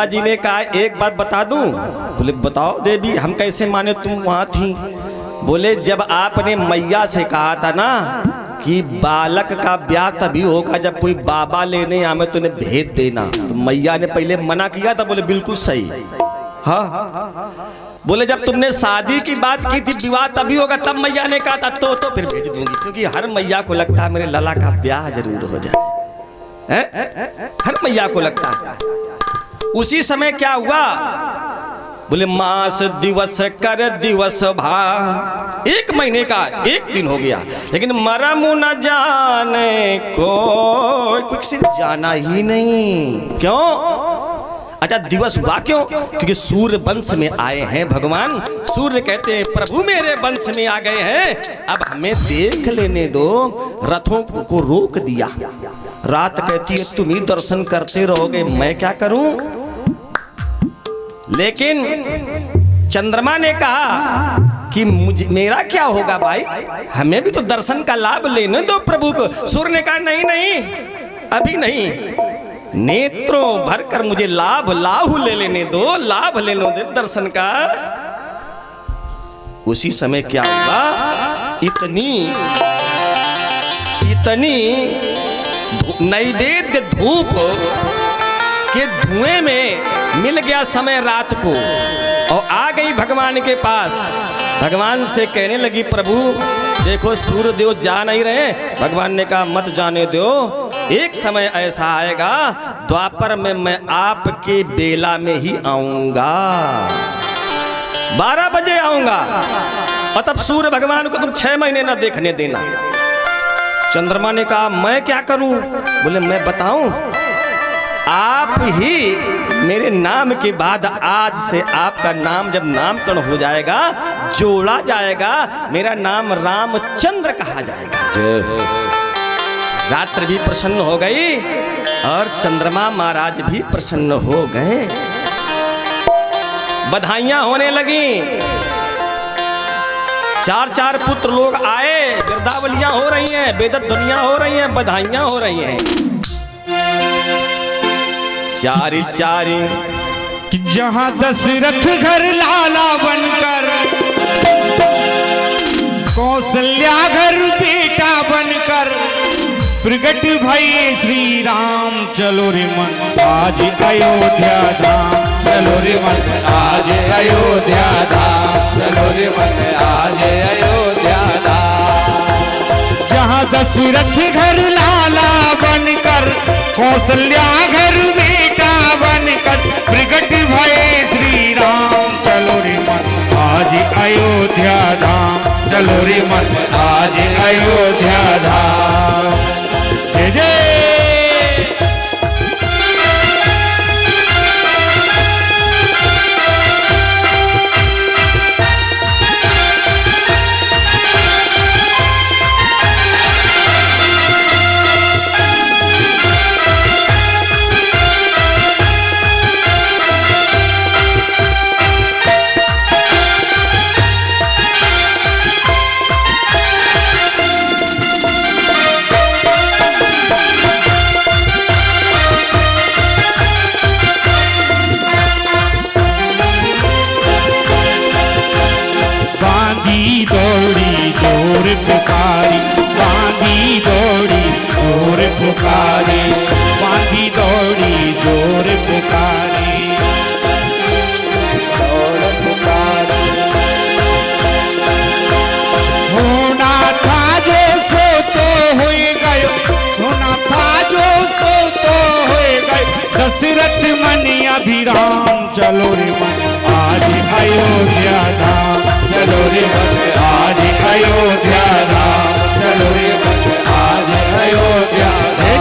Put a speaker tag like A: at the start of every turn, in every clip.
A: जी ने कहा एक बात बता दूं? बोले बताओ देवी, हम कैसे माने तुम वहां थी? बोले जब आपने मैया से कहा था ना कि बालक का ब्याह तभी होगा जब कोई बाबा लेने आवे तो उन्हें भेज देना, तो मैया ने पहले मना किया था। बोले बिल्कुल सही। हाँ, बोले जब तुमने शादी की बात की थी विवाह तभी होगा, तब मैया ने कहा था तो फिर भेज दूंगी, क्योंकि हर मैया को लगता है मेरे लला का ब्याह जरूर हो जाए, हर मैया को लगता है। उसी समय क्या हुआ? बोले मास दिवस कर दिवस भा, 1 महीने का 1 दिन हो गया, लेकिन मरम न जाने को किसी ने जाना ही नहीं। क्यों? अच्छा दिवस हुआ क्यों? क्योंकि सूर्य वंश में आए हैं भगवान। सूर्य कहते हैं प्रभु मेरे वंश में आ गए हैं, अब हमें देख लेने दो। रथों को रोक दिया। रात कहती है तुम ही दर्शन करते रहोगे, मैं क्या करूं? लेकिन चंद्रमा ने कहा कि मेरा क्या होगा भाई, हमें भी तो दर्शन का लाभ लेने दो प्रभु को। सूर्य ने कहा नहीं नहीं, अभी नहीं, नेत्रों भरकर मुझे लाहू ले लेने दो, लाभ ले लो दे दर्शन का। उसी समय क्या हुआ? इतनी नैवेद्य धूप के धुएं में मिल गया समय रात को, और आ गई भगवान के पास। भगवान से कहने लगी प्रभु देखो सूर्य देव जा नहीं रहे। भगवान ने कहा मत जाने दो, एक समय ऐसा आएगा द्वापर में मैं आपके बेला में ही आऊंगा, 12 बजे आऊंगा, और तब सूर्य भगवान को तुम 6 महीने ना देखने देना। चंद्रमा ने कहा मैं क्या करूं? बोले मैं बताऊं, आप ही मेरे नाम के बाद आज से आपका नाम जब नामकरण हो जाएगा, जोड़ा जाएगा, मेरा नाम रामचंद्र कहा जाएगा। रात्रि भी प्रसन्न हो गई और चंद्रमा महाराज भी प्रसन्न हो गए। बधाइयां होने लगी। 4 पुत्र लोग आए, गिरदावलियां हो रही हैं, बेदत दुनिया हो रही हैं, बधाइयां हो रही हैं। चारी
B: कि जहां दशरथ घर लाला बनकर, कौशल्या घर बेटा बनकर, प्रगट भये श्री राम। चलो रे मन आज अयोध्या धाम, चलो रे मन आज अयोध्या धाम, चलो रे मन आज अयोध्या धाम। जहाँ दशरथ घर लाला बनकर, कौशल्या घर बेटा बनकर, प्रगट भये श्री राम। चलो रे मन आज अयोध्या धाम, चलो रे मन आज अयोध्या धाम। जय जय पुकारी, बांधी दौड़ी जोर पुकारी, बांधी दौड़ी जोर पुकारी, जोर पुकारी। होना था जो सो तो हो गयो, होना था जो सो तो हो गयो। दशरथ मन अभिराम, चलो रे मन आज अयोध्या धाम, चलो रे मन आज अयोध्या धाम, चलो रे मन आज अयोध्या धाम।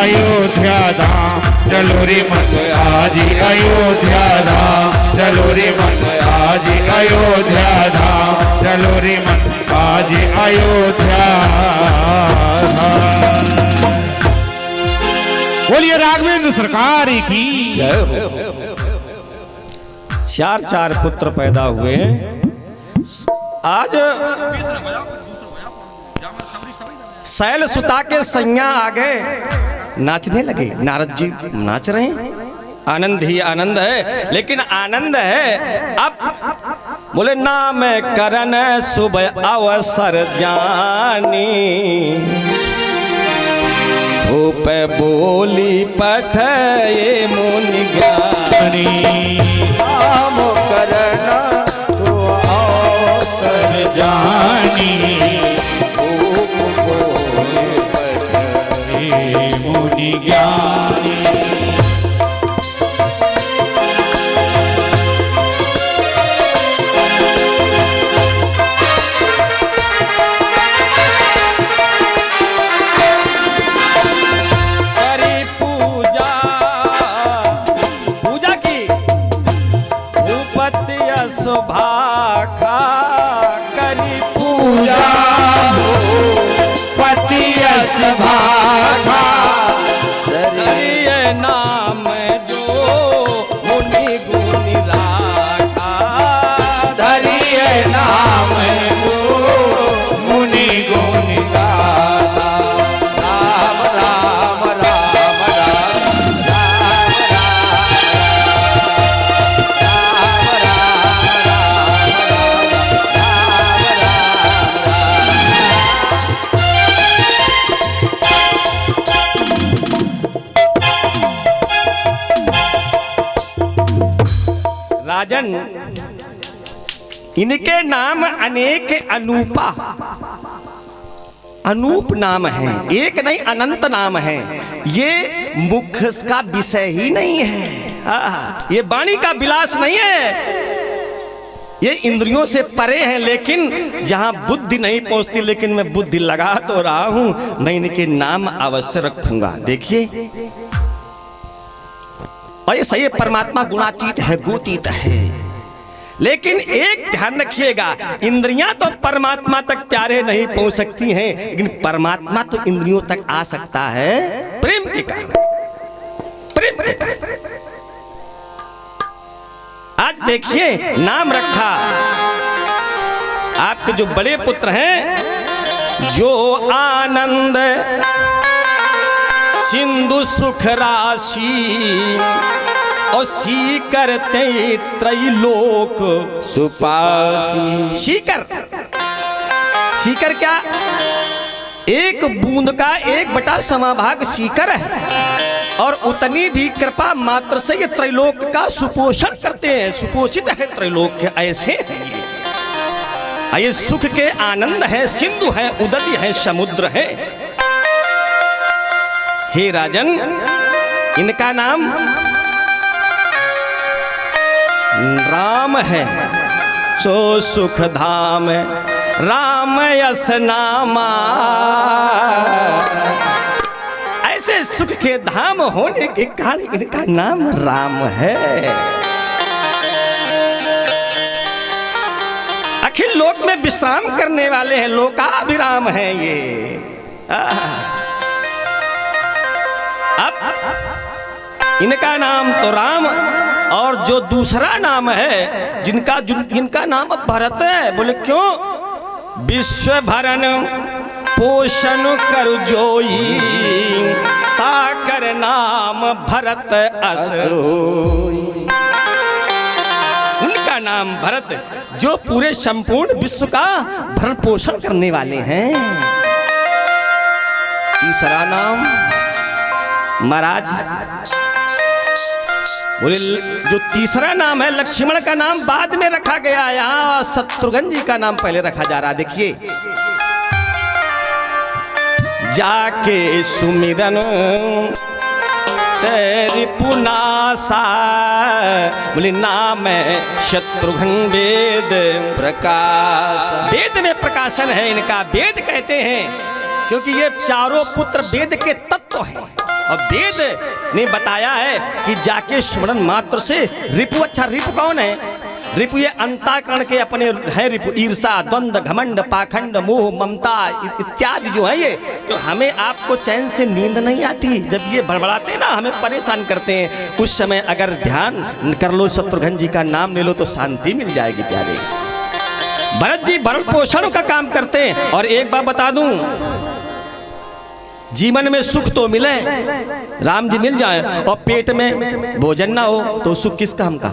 B: अयोध्या धाम चलो रे मन आज अयोध्या धाम चलो रे मन आज अयोध्या धाम चलो रे मन आज अयोध्या धाम। बोलिए राघवेंद्र सरकार की
A: जय हो। चार चार पुत्र पैदा हुए। आज शैल सुता के सैया आ गए, नाचने लगे। नारद जी नाच रहे हैं, आनंद ही आनंद है। लेकिन आनंद है अब बोले नाम करन शुभ अवसर जानी, भूप बोली पठये मुनि ज्ञानी,
B: नाम करना तो अवसर जानी, भूप बोले पठये मुनि ज्ञानी।
A: सुभाखा करी
B: पूजा पति भाखा
A: धरिए नाम जो मुनि गुनि राखा,
B: धरिए नाम जो मुनि गुनि गाथा।
A: राम राम राम राम राजन, इनके नाम अनेक अनूपा, अनूप नाम है, एक नहीं अनंत नाम है। ये मुख्य का विषय ही नहीं है, ये वाणी का विलास नहीं है, ये इंद्रियों से परे हैं। लेकिन जहां बुद्धि नहीं पहुंचती, लेकिन मैं बुद्धि लगा तो रहा हूं, मैं इनके नाम अवश्य रखूंगा। देखिए, और ये सही परमात्मा गुणातीत है, गोतीत है। लेकिन एक ध्यान रखिएगा, इंद्रियां तो परमात्मा तक प्यारे नहीं पहुंच सकती हैं, लेकिन परमात्मा तो इंद्रियों तक आ सकता है प्रेम के कारण, प्रेम के कारण। आज देखिए, नाम रखा आपके जो बड़े पुत्र हैं, जो आनंद सिंधु सुख राशि और सी करते त्रैलोक सुपासी। सीकर, सीकर क्या? एक बूंद का 1/, समाभाग सीकर है, और उतनी भी कृपा मात्र से ये त्रैलोक का सुपोषण करते हैं। सुपोषित है त्रैलोक के, ऐसे हैं ये सुख के आनंद है, सिंधु है, उदय है, समुद्र है। हे राजन, इनका नाम राम है, सो सुख धाम राम यस नामा। ऐसे सुख के धाम होने के कारण इनका नाम राम है। अखिल लोक में विश्राम करने वाले हैं, लोकाभिराम हैं ये। अब इनका नाम तो राम, और जो दूसरा नाम है जिनका नाम भरत है। बोले क्यों? विश्व भरण पोषण कर जोई, ताकर नाम भरत असोई। उनका नाम भरत, जो पूरे संपूर्ण विश्व का भरण पोषण करने वाले हैं। तीसरा नाम महाराज, बोले जो तीसरा नाम है लक्ष्मण का नाम बाद में रखा गया, यहाँ शत्रुघ्न जी का नाम पहले रखा जा रहा। देखिए, जाके सुमिरन तेरी पुनासा, बोले नाम है शत्रुघ्न वेद प्रकाश। वेद में प्रकाशन है इनका, वेद कहते हैं क्योंकि ये चारों पुत्र वेद के तत्व हैं। और वेद ने बताया है कि जाके स्मरण मात्र से रिपु, अच्छा रिपु कौन है? रिपु ये अंतःकरण के अपने है रिपु, ईर्षा, द्वंद, घमंड, पाखंड, मोह, ममता इत्यादि जो है ये, तो हमें आपको चैन से नींद नहीं आती जब ये बड़बड़ाते ना, हमें परेशान करते हैं। उस समय अगर ध्यान कर लो, शत्रुघ्न जी का नाम ले लो तो शांति मिल जाएगी प्यारे। भरत जी भरण पोषण का काम करते हैं। और एक बात बता दूं, जीवन में सुख तो मिले, राम जी मिल जाए और पेट में भोजन ना हो तो सुख किस काम का?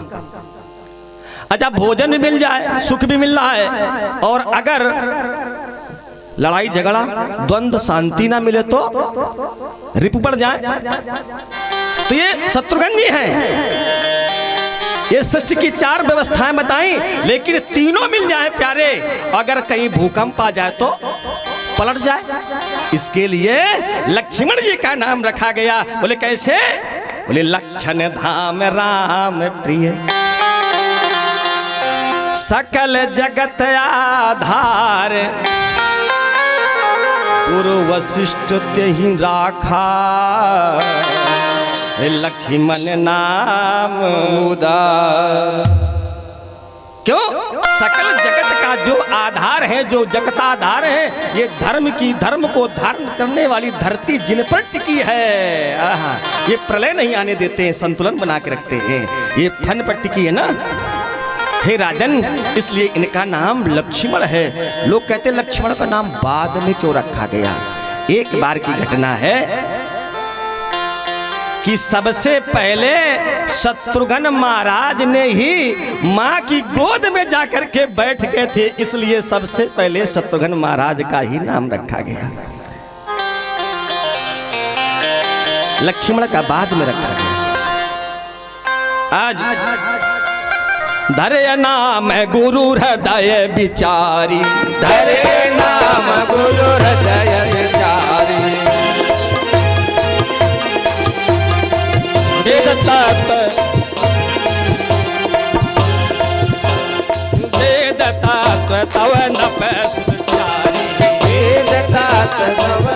A: अच्छा भोजन भी मिल जाए, सुख भी मिल रहा है, और अगर लड़ाई झगड़ा द्वंद्व शांति ना मिले तो रिपु पड़ जाए। तो ये शत्रुघ्न जी हैं, ये सृष्टि की 4 व्यवस्थाएं बताई, लेकिन तीनों मिल जाए प्यारे। अगर कहीं भूकंप आ जाए तो पलट जाए, इसके लिए लक्ष्मण जी का नाम रखा गया। बोले कैसे? बोले लक्षण धाम राम प्रिय, सकल जगत आधार, गुरु वशिष्ठ तेहि राखा, लक्ष्मण नाम उदार। क्यों? सकल जगत का जो आधार है, जो जगताधार है, ये धर्म को धारण करने वाली धरती जिन पर टिकी है, ये प्रलय नहीं आने देते हैं, संतुलन बना के रखते हैं, ये फन पर टिकी है ना। हे राजन, इसलिए इनका नाम लक्ष्मण है। लोग कहते लक्ष्मण का नाम बाद में क्यों रखा गया? एक बार की घटना है कि सबसे पहले शत्रुघ्न महाराज ने ही मां की गोद में जाकर के बैठ गए थे, इसलिए सबसे पहले शत्रुघ्न महाराज का ही नाम रखा गया। लक्ष्मण का बाद में रखा गया। आज धरे नाम गुरु हृदय विचारी,
C: धरे नाम गुरु हृदय विचारी,
A: वेद तत्व तव नभ सुचारी,
C: वेद तत्व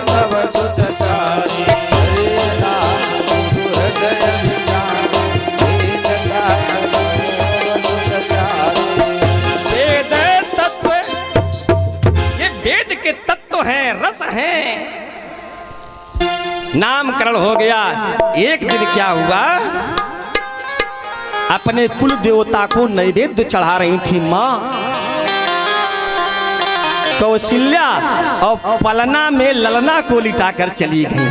C: नभ सुचारी, धरे नाम गुरु हृदय विचारी, वेद तत्व
A: ये वेद के तत्व हैं, रस हैं। नामकरण हो गया। एक दिन क्या हुआ, अपने कुल देवता को नैवेद्य चढ़ा रही थी मां कौशल्या, और पलना में ललना को लिटा कर चली गई।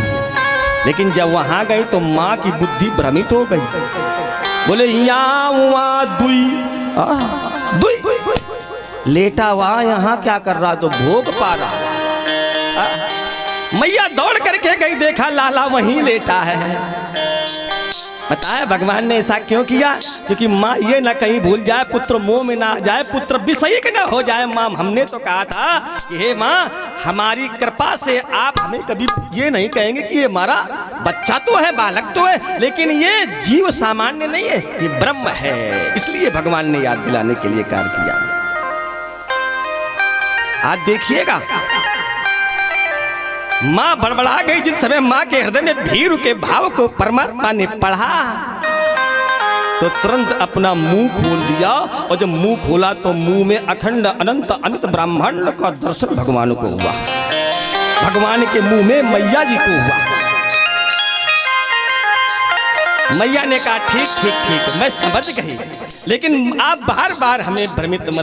A: लेकिन जब वहां गई तो मां की बुद्धि भ्रमित हो गई। बोले यहाँ दुई लेटा हुआ यहाँ क्या कर रहा? तो भोग पा रहा। मैया दौड़ करके गई, देखा लाला वहीं लेटा है। बताया भगवान ने ऐसा क्यों किया? क्योंकि माँ ये ना कहीं भूल जाए, पुत्र मोह में ना आ जाए, पुत्र विषयिक ना हो जाए। माँ हमने तो कहा था कि हे माँ, हमारी कृपा से आप हमें कभी ये नहीं कहेंगे कि ये हमारा बच्चा तो है, बालक तो है, लेकिन ये जीव सामान्य नहीं है, ये ब्रह्म है। इसलिए भगवान ने याद दिलाने के लिए कार्य किया। आज देखिएगा, मां बड़बड़ा गई। जिस समय मां के हृदय में भीरु के भाव को परमात्मा ने पढ़ा तो तुरंत अपना मुंह खोल दिया, और जब मुंह खोला तो मुंह में अखंड अनंत अनंत ब्रह्मांड का दर्शन भगवान को हुआ। भगवान के मुंह में मैया जी को हुआ। मैया ने कहा ठीक ठीक ठीक, मैं समझ गई, लेकिन आप बार बार हमें भ्रमित मत